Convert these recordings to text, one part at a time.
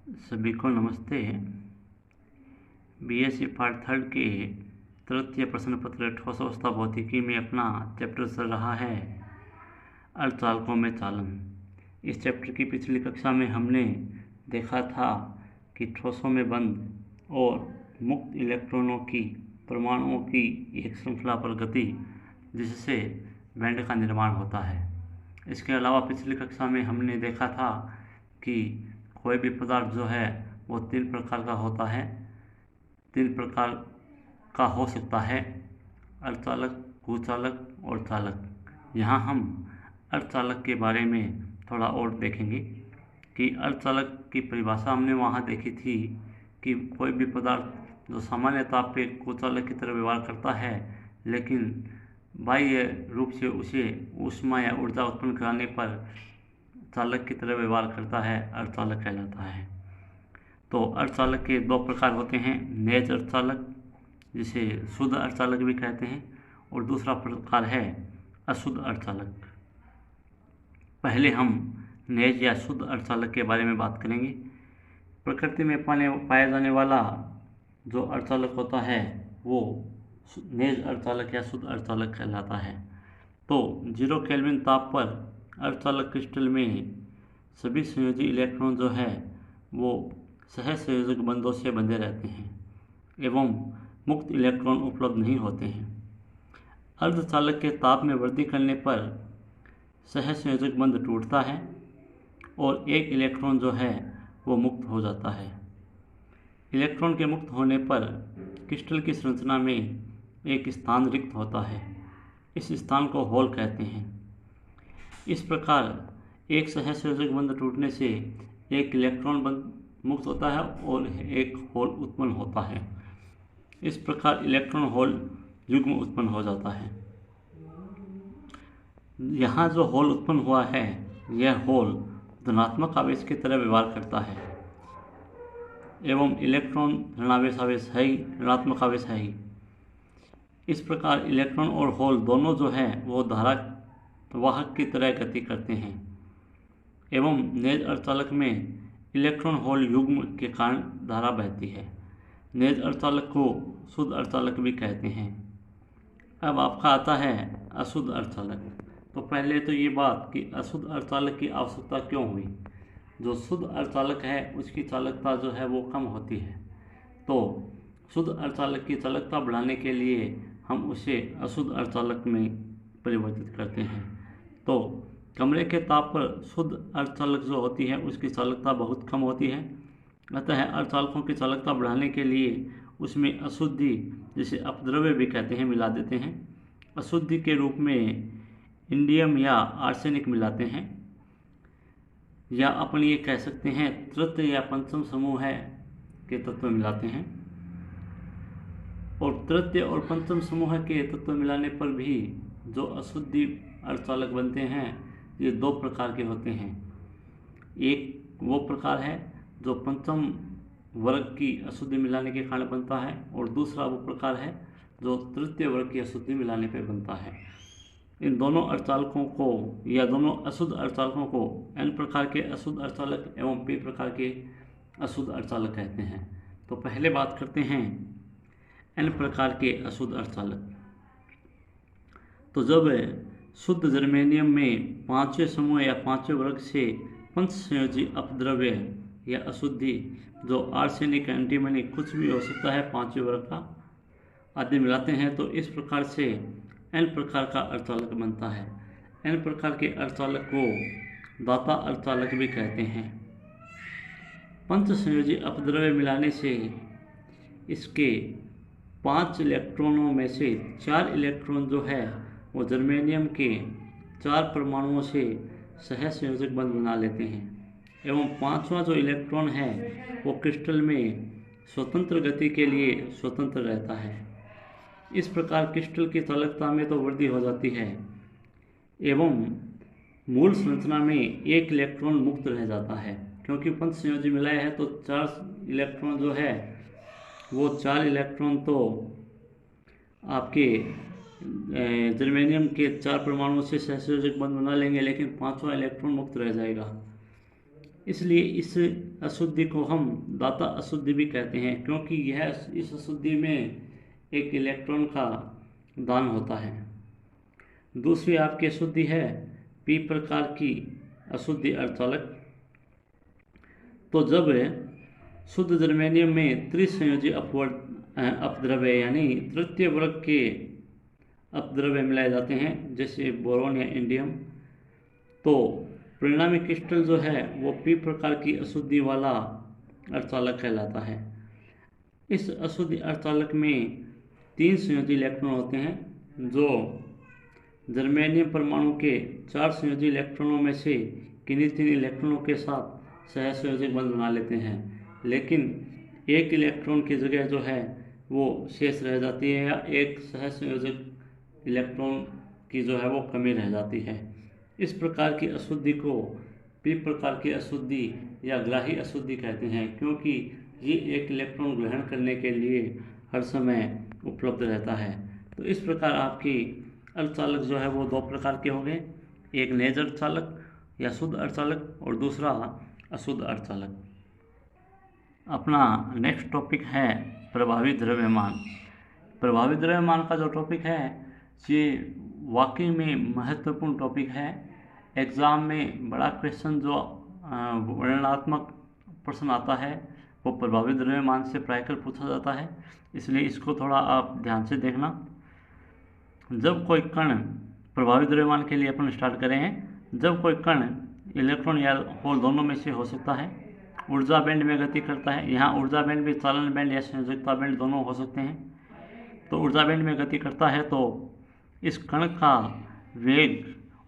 सभी को नमस्ते। बीएससी पार्ट थर्ड के तृतीय प्रश्न पत्र ठोस अवस्था भौतिकी में अपना चैप्टर चल रहा है अर्धचालकों में चालन। इस चैप्टर की पिछली कक्षा में हमने देखा था कि ठोसों में बंद और मुक्त इलेक्ट्रॉनों की परमाणुओं की एक श्रृंखला पर गति जिससे बैंड का निर्माण होता है। इसके अलावा पिछली कक्षा में हमने देखा था कि कोई भी पदार्थ जो है वो तीन प्रकार का होता है, तीन प्रकार का हो सकता है: अर्धचालक, कुचालक और चालक। यहाँ हम अर्धचालक के बारे में थोड़ा और देखेंगे कि अर्धचालक की परिभाषा हमने वहाँ देखी थी कि कोई भी पदार्थ जो सामान्य ताप पे कुचालक की तरह व्यवहार करता है लेकिन बाह्य रूप से उसे ऊष्मा या ऊर्जा उत्पन्न कराने पर चालक की तरह व्यवहार करता है, अर्धचालक कहलाता है। तो अर्धचालक के दो प्रकार होते हैं: नेज अर्धचालक, जिसे शुद्ध अर्धचालक भी कहते हैं, और दूसरा प्रकार है अशुद्ध अर्धचालक। पहले हम नेज या शुद्ध अर्धचालक के बारे में बात करेंगे। प्रकृति में पाया जाने वाला जो अर्धचालक होता है वो नेज अर्धचालक या शुद्ध अर्धचालक कहलाता है। तो 0 केल्विन ताप पर अर्धचालक क्रिस्टल में सभी संयोजी इलेक्ट्रॉन जो है वो सहसंयोजक बंधों से बंधे रहते हैं एवं मुक्त इलेक्ट्रॉन उपलब्ध नहीं होते हैं। अर्धचालक के ताप में वृद्धि करने पर सहसंयोजक बंध टूटता है और एक इलेक्ट्रॉन जो है वो मुक्त हो जाता है। इलेक्ट्रॉन के मुक्त होने पर क्रिस्टल की संरचना में एक स्थान रिक्त होता है। इस स्थान को होल कहते हैं। इस प्रकार एक सहसंयोजक बंध टूटने से एक इलेक्ट्रॉन बंध मुक्त होता है और एक होल उत्पन्न होता है। इस प्रकार इलेक्ट्रॉन होल युग्म उत्पन्न हो जाता है। यहाँ जो होल उत्पन्न हुआ है यह होल धनात्मक आवेश की तरह व्यवहार करता है एवं इलेक्ट्रॉन ऋणावेश आवेश है ही, ऋणात्मक आवेश है ही। इस प्रकार इलेक्ट्रॉन और होल दोनों जो है वो धारा वाहक की तरह गति करते हैं एवं नेज अर्धचालक में इलेक्ट्रॉन होल युग्म के कारण धारा बहती है। नेज अर्धचालक को शुद्ध अर्धचालक भी कहते हैं। अब आपका आता है अशुद्ध अर्धचालक। तो पहले तो ये बात कि अशुद्ध अर्धचालक की आवश्यकता क्यों हुई। जो शुद्ध अर्धचालक है उसकी चालकता जो है वो कम होती है, तो शुद्ध अर्धचालक की चालकता बढ़ाने के लिए हम उसे अशुद्ध अर्धचालक में परिवर्तित करते हैं। तो कमरे के ताप पर शुद्ध अर्धचालक जो होती है उसकी चालकता बहुत कम होती है। अतः अर्धचालकों की चालकता बढ़ाने के लिए उसमें अशुद्धि, जिसे अपद्रव्य भी कहते हैं, मिला देते हैं। अशुद्धि के रूप में इंडियम या आर्सेनिक मिलाते हैं, या अपन ये कह सकते हैं तृतीय या पंचम समूह है के तत्व मिलाते हैं। और तृतीय और पंचम समूह के तत्व मिलाने पर भी जो अशुद्धि अर्धचालक बनते हैं ये दो प्रकार के होते हैं। एक वो प्रकार है जो पंचम वर्ग की अशुद्धि मिलाने के कारण बनता है, और दूसरा वो प्रकार है जो तृतीय वर्ग की अशुद्धि मिलाने पर बनता है। इन दोनों अर्धचालकों को या दोनों अशुद्ध अर्धचालकों को n प्रकार के अशुद्ध अर्धचालक एवं p प्रकार के अशुद्ध अर्धचालक कहते हैं। तो पहले बात करते हैं n प्रकार के अशुद्ध अर्धचालक। तो जब शुद्ध जर्मेनियम में पांचवें समूह या पांचवें वर्ग से पंच संयोजी अपद्रव्य या अशुद्धि, जो आर्सेनिक, एंटीमनी, कुछ भी हो सकता है पांचवें वर्ग का, आदि मिलाते हैं, तो इस प्रकार से n प्रकार का अर्धचालक बनता है। n प्रकार के अर्धचालक को दाता अर्धचालक भी कहते हैं। पंच संयोजी अपद्रव्य मिलाने से इसके 5 इलेक्ट्रॉनों में से 4 इलेक्ट्रॉन जो है वो जर्मेनियम के 4 परमाणुओं से सहसंयोजक बंध बना लेते हैं एवं 5वां जो इलेक्ट्रॉन है वो क्रिस्टल में स्वतंत्र गति के लिए स्वतंत्र रहता है। इस प्रकार क्रिस्टल की चालकता में तो वृद्धि हो जाती है एवं मूल संरचना में एक इलेक्ट्रॉन मुक्त रह जाता है, क्योंकि पंच संयोजी मिलाया है तो 4 इलेक्ट्रॉन जो है वो 4 इलेक्ट्रॉन तो आपके जर्मेनियम के 4 परमाणुओं से सहसंयोजक बंध बना लेंगे, लेकिन 5वां इलेक्ट्रॉन मुक्त रह जाएगा। इसलिए इस अशुद्धि को हम दाता अशुद्धि भी कहते हैं, क्योंकि यह इस अशुद्धि में एक इलेक्ट्रॉन का दान होता है। दूसरी आपकी अशुद्धि है पी प्रकार की अशुद्धि अर्धचालक। तो जब शुद्ध जर्मेनियम में त्रिसंयोजी अपद्रव्य यानी तृतीय वर्ग के अपद्रव्य मिलाए जाते हैं, जैसे बोरोन या इंडियम, तो परिणामी क्रिस्टल जो है वो पी प्रकार की अशुद्धि वाला अर्धचालक कहलाता है। इस अशुद्धि अर्धचालक में 3 संयोजी इलेक्ट्रॉन होते हैं, जो जर्मेनियम परमाणु के 4 संयोजी इलेक्ट्रॉनों में से किन्हीं 3 इलेक्ट्रॉनों के साथ सहसंयोजक बंध बना लेते हैं, लेकिन एक इलेक्ट्रॉन की जगह जो है वो शेष रह जाती है, या एक सहसंयोजक इलेक्ट्रॉन की जो है वो कमी रह जाती है। इस प्रकार की अशुद्धि को पी प्रकार की अशुद्धि या ग्राही अशुद्धि कहते हैं, क्योंकि ये एक इलेक्ट्रॉन ग्रहण करने के लिए हर समय उपलब्ध रहता है। तो इस प्रकार आपकी अर्धचालक जो है वो 2 प्रकार के हो गए, एक नेज अर्धचालक या शुद्ध अर्धचालक और दूसरा अशुद्ध अर्धचालक। अपना नेक्स्ट टॉपिक है प्रभावी द्रव्यमान। प्रभावी द्रव्यमान का जो टॉपिक है ये वाकई में महत्वपूर्ण टॉपिक है। एग्ज़ाम में बड़ा क्वेश्चन जो वर्णनात्मक प्रश्न आता है वो प्रभावी द्रव्यमान से प्रायकर पूछा जाता है, इसलिए इसको थोड़ा आप ध्यान से देखना। जब कोई कण प्रभावी द्रव्यमान के लिए अपन स्टार्ट करें हैं, जब कोई कण इलेक्ट्रॉन या होल दोनों में से हो सकता है, ऊर्जा बैंड में गति करता है। यहाँ ऊर्जा बैंड भी चालन बैंड या संयोजकता बैंड दोनों हो सकते हैं। तो ऊर्जा बैंड में गति करता है तो इस कण का वेग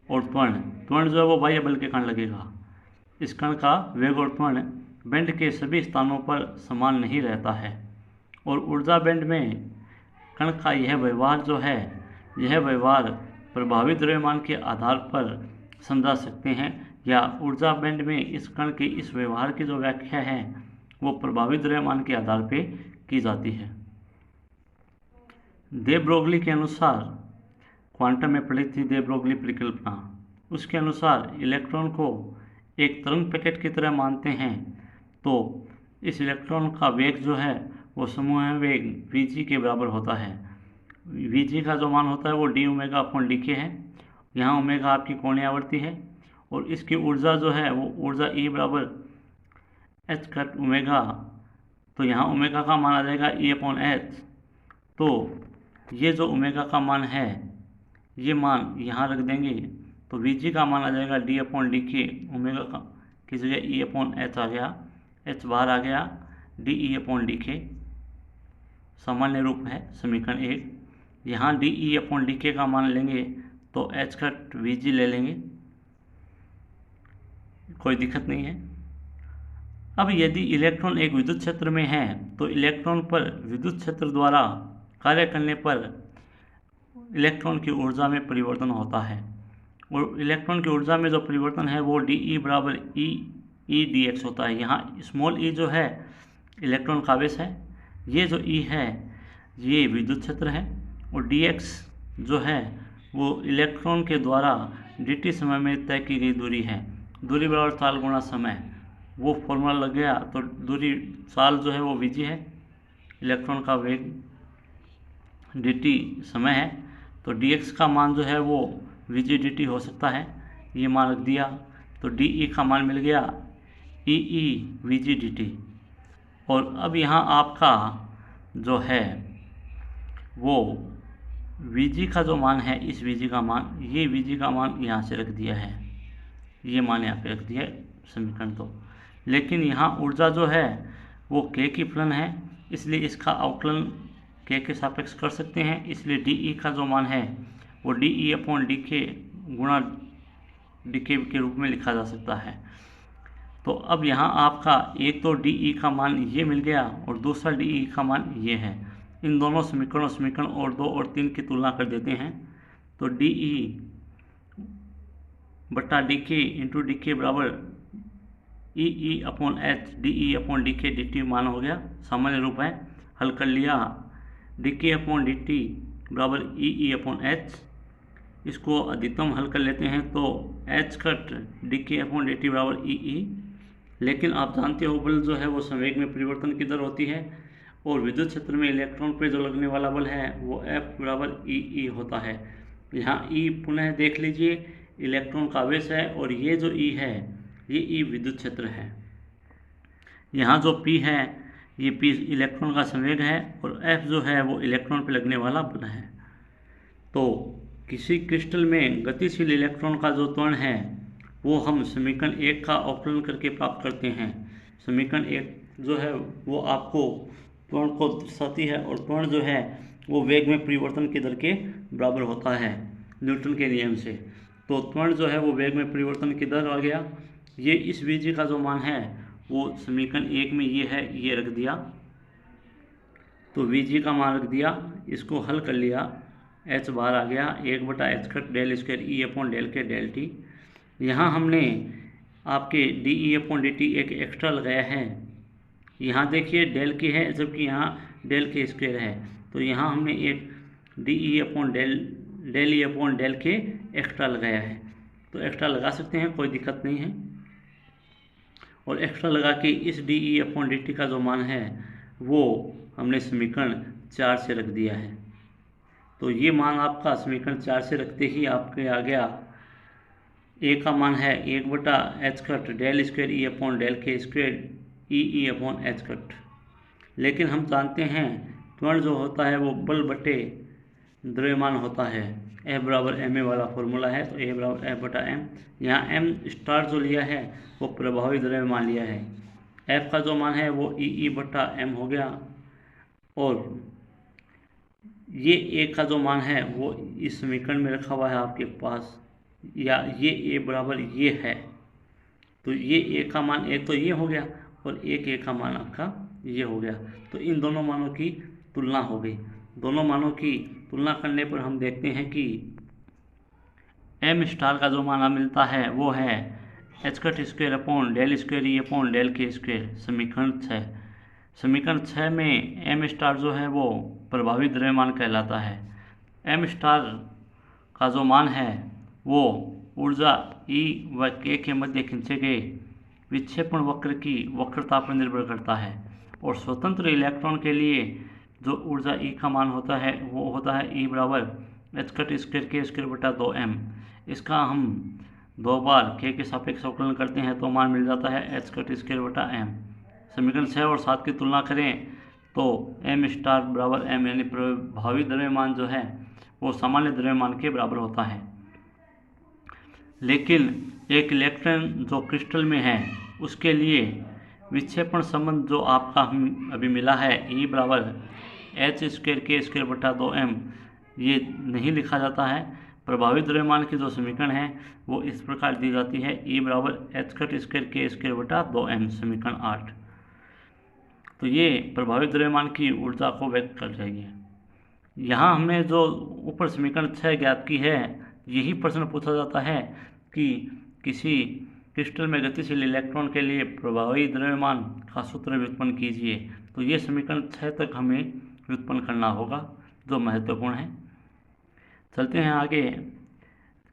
और त्वरण जो है वो बाह्य बल के कारण लगेगा। इस कण का वेग और त्वरण बैंड के सभी स्थानों पर समान नहीं रहता है, और ऊर्जा बैंड में कण का यह व्यवहार जो है, यह व्यवहार प्रभावी द्रव्यमान के आधार पर समझा सकते हैं, या ऊर्जा बैंड में इस कण के इस व्यवहार की जो व्याख्या है वो प्रभावी द्रव्यमान के आधार पर की जाती है। दे ब्रोगली के अनुसार, क्वांटम में पढ़ी थी दे ब्रोगली परिकल्पना, उसके अनुसार इलेक्ट्रॉन को एक तरंग पैकेट की तरह मानते हैं, तो इस इलेक्ट्रॉन का वेग जो है वो समूह वेग Vg के बराबर होता है। Vg का जो मान होता है वो d ओमेगा अपॉन dk है। यहाँ ओमेगा आपकी कोणीय आवृत्ति है, और इसकी ऊर्जा जो है वो ऊर्जा E बराबर h कट ओमेगा, तो यहाँ ओमेगा का मान आ जाएगा E अपॉन h। तो ये जो ओमेगा का मान है ये मान यहाँ रख देंगे, तो Vg का मान आ जाएगा d अपॉन dk, ओमेगा का की जगह E अपॉन h आ गया, h बाहर आ गया, de अपॉन dk सामान्य रूप है समीकरण 1। यहाँ de अपॉन dk का मान लेंगे तो h कट Vg ले लेंगे, कोई दिक्कत नहीं है। अब यदि इलेक्ट्रॉन एक विद्युत क्षेत्र में है तो इलेक्ट्रॉन पर विद्युत क्षेत्र द्वारा कार्य करने पर इलेक्ट्रॉन की ऊर्जा में परिवर्तन होता है, और इलेक्ट्रॉन की ऊर्जा में जो परिवर्तन है वो de बराबर ई dx होता है। यहाँ स्मॉल e जो है इलेक्ट्रॉन का आवेश है, ये जो e है ये विद्युत क्षेत्र है, और dx जो है वो इलेक्ट्रॉन के द्वारा dt समय में तय की गई दूरी है। दूरी बराबर साल गुणा समय, वो फॉर्मूला लग गया, तो दूरी साल जो है वो Vg है, इलेक्ट्रॉन का वेग dt समय है, तो dx का मान जो है वो Vg dt हो सकता है, ये मान रख दिया, तो de का मान मिल गया E Vg dt। और अब यहाँ आपका जो है वो Vg का जो मान है, इस Vg का मान, ये Vg का मान यहाँ से रख दिया है, ये मान यहाँ पे रख दिया है समीकरण 2। लेकिन यहाँ ऊर्जा जो है वो k की फलन है, इसलिए इसका अवकलन k के सापेक्ष कर सकते हैं, इसलिए de का जो मान है वो de अपॉन dk गुणा dk के रूप में लिखा जा सकता है। तो अब यहाँ आपका एक तो de का मान ये मिल गया और दूसरा de का मान ये है। इन दोनों समीकरण और 2 और 3 की तुलना कर देते हैं, तो de बटा dk इंटू dk बराबर E upon h de upon dk dt मान हो गया, सामान्य रूप है, हल कर लिया। dk अपॉन dt बराबर E अपॉन h, इसको अधिकतम हल कर लेते हैं तो h cut dk upon dt बराबर E लेकिन आप जानते हो बल जो है वो संवेग में परिवर्तन की दर होती है, और विद्युत क्षेत्र में इलेक्ट्रॉन पे जो लगने वाला बल है वो F बराबर ई होता है। यहाँ ई पुनः देख लीजिए, इलेक्ट्रॉन का आवेश है, और ये जो ई है ये ई विद्युत क्षेत्र है। यहाँ जो P है ये P इलेक्ट्रॉन का संवेग है, और F जो है वो इलेक्ट्रॉन पे लगने वाला बल है। तो किसी क्रिस्टल में गतिशील इलेक्ट्रॉन का जो त्वरण है वो हम समीकरण 1 का अवकलन करके प्राप्त करते हैं। समीकरण 1 जो है वो आपको त्वरण को दर्शाती है, और त्वरण जो है वो वेग में परिवर्तन की दर के बराबर होता है न्यूटन के नियम से। तो त्वरण जो है वो वेग में परिवर्तन की दर आ गया। ये इस Vg का जो मान है वो समीकरण 1 में ये है, ये रख दिया, तो Vg का मान रख दिया, इसको हल कर लिया, h बाहर आ गया, 1/h cut del square E upon del K del T. यहाँ हमने आपके D E upon D T एक एक्स्ट्रा लगाया है। यहाँ देखिए डेल की है, जबकि यहाँ डेल के स्क्वायर है, तो यहाँ हमने एक D E upon del E upon del K extra लगाया है। तो एक्स्ट्रा लगा सकते हैं, कोई दिक्कत नहीं है। और एक्स्ट्रा लगा के इस D E upon D T का जो मान है वो हमने समीकरण 4 से रख दिया है। तो ये मान आपका समीकरण 4 से रखते ही आपके आ गया, ए का मान है 1/h cut del square E upon del के square E upon H cut. लेकिन हम जानते हैं त्वरण जो होता है वो बल बटे द्रव्यमान होता है। F बराबर ma वाला फॉर्मूला है, तो A बराबर F/m। यहाँ m स्टार जो लिया है वो प्रभावी द्रव्यमान लिया है। F का जो मान है वो E/m हो गया, और ये A का जो मान है वो इस समीकरण में रखा हुआ है आपके पास, या ये A बराबर ये है, तो ये A का मान एक तो ये हो गया, और एक A का मान आपका ये हो गया। तो इन दोनों मानों की तुलना हो गई। दोनों मानों की तुलना करने पर हम देखते हैं कि m स्टार का जो मान मिलता है वो है h cut square upon del square E upon del के स्क्वायर, समीकरण 6। समीकरण 6 में m स्टार जो है वो प्रभावी द्रव्यमान कहलाता है। m स्टार का जो मान है वो ऊर्जा E व K के मध्य खींचे गए विक्षेपण वक्र की वक्रता पर निर्भर करता है, और स्वतंत्र इलेक्ट्रॉन के लिए जो ऊर्जा E का मान होता है वो होता है E बराबर h कट स्क्वायर के स्क्वायर बटा 2m। इसका हम 2 बार K के सापेक्ष अवकलन करते हैं तो मान मिल जाता है h कट स्क्वायर बटा m। समीकरण 6 और 7 की तुलना करें तो m स्टार बराबर m, यानी प्रभावी द्रव्यमान जो है वो सामान्य द्रव्यमान के बराबर होता है। लेकिन एक इलेक्ट्रॉन जो क्रिस्टल में है उसके लिए विक्षेपण संबंध जो आपका अभी मिला है E बराबर h स्क्वायर के स्क्वायर बटा 2m, ये नहीं लिखा जाता है। प्रभावी द्रव्यमान की जो समीकरण है वो इस प्रकार दी जाती है, E बराबर h कट स्क्वायर के स्क्वायर बटा 2m, समीकरण 8। तो ये प्रभावी द्रव्यमान की ऊर्जा को व्यक्त कर जाएगी। यहाँ हमने जो ऊपर समीकरण 6 ज्ञात की है, यही प्रश्न पूछा जाता है कि किसी क्रिस्टल में गतिशील इलेक्ट्रॉन के लिए प्रभावी द्रव्यमान का सूत्र व्युत्पन्न कीजिए। तो ये समीकरण 6 तक हमें व्युत्पन्न करना होगा, जो महत्वपूर्ण है। चलते हैं आगे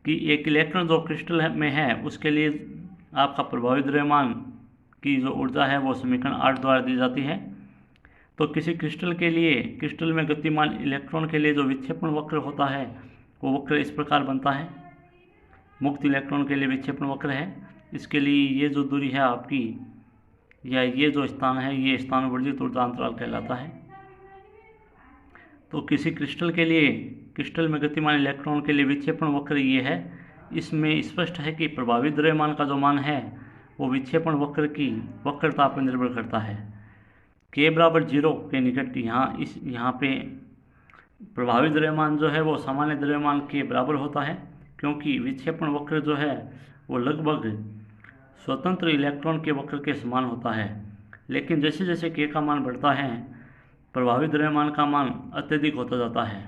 कि एक इलेक्ट्रॉन जो क्रिस्टल में है उसके लिए आपका प्रभावी द्रव्यमान की जो ऊर्जा है वो समीकरण 8 द्वारा दी जाती है। तो किसी क्रिस्टल के लिए, क्रिस्टल में गतिमान इलेक्ट्रॉन के लिए जो विक्षेपण वक्र होता है वो वक्र इस प्रकार बनता है। मुक्त इलेक्ट्रॉन के लिए विक्षेपण वक्र है, इसके लिए ये जो दूरी है आपकी, या ये जो स्थान है, ये स्थान वर्जित ऊर्जा अंतराल कहलाता है। तो किसी क्रिस्टल के लिए, क्रिस्टल में गतिमान इलेक्ट्रॉन के लिए विक्षेपण वक्र ये है। इसमें स्पष्ट है कि प्रभावी द्रव्यमान का जो मान है वो विक्षेपण वक्र की वक्रता पर निर्भर करता है। K बराबर 0 के निकट यहाँ पे प्रभावी द्रव्यमान जो है वो सामान्य द्रव्यमान के बराबर होता है, क्योंकि विक्षेपण वक्र जो है वो लगभग स्वतंत्र इलेक्ट्रॉन के वक्र के समान होता है। लेकिन जैसे जैसे K का मान बढ़ता है प्रभावी द्रव्यमान का मान अत्यधिक होता जाता है।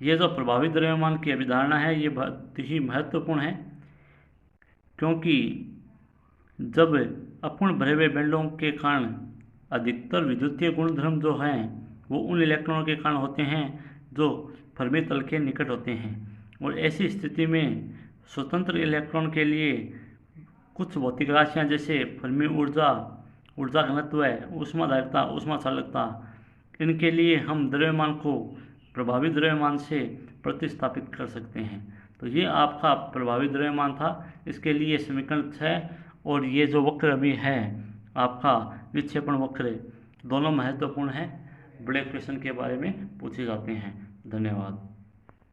ये जो प्रभावी द्रव्यमान की अवधारणा है ये बहुत ही महत्वपूर्ण है, क्योंकि जब अपूर्ण भरे हुए बैंडों के कारण अधिकतर विद्युतीय गुणधर्म जो हैं वो उन इलेक्ट्रॉनों के कारण होते हैं जो फर्मी तल के निकट होते हैं, और ऐसी स्थिति में स्वतंत्र इलेक्ट्रॉन के लिए कुछ भौतिक राशियाँ जैसे फर्मी ऊर्जा, ऊर्जा घनत्व, ऊष्माधारिता, ऊष्मा चालकता, इनके लिए हम द्रव्यमान को प्रभावी द्रव्यमान से प्रतिस्थापित कर सकते हैं। तो ये आपका प्रभावी द्रव्यमान था। इसके लिए समीकरण 6 और ये जो वक्र अभी है आपका विक्षेपण वक्र, दोनों महत्वपूर्ण हैं, बड़े क्वेश्चन के बारे में पूछे जाते हैं। धन्यवाद।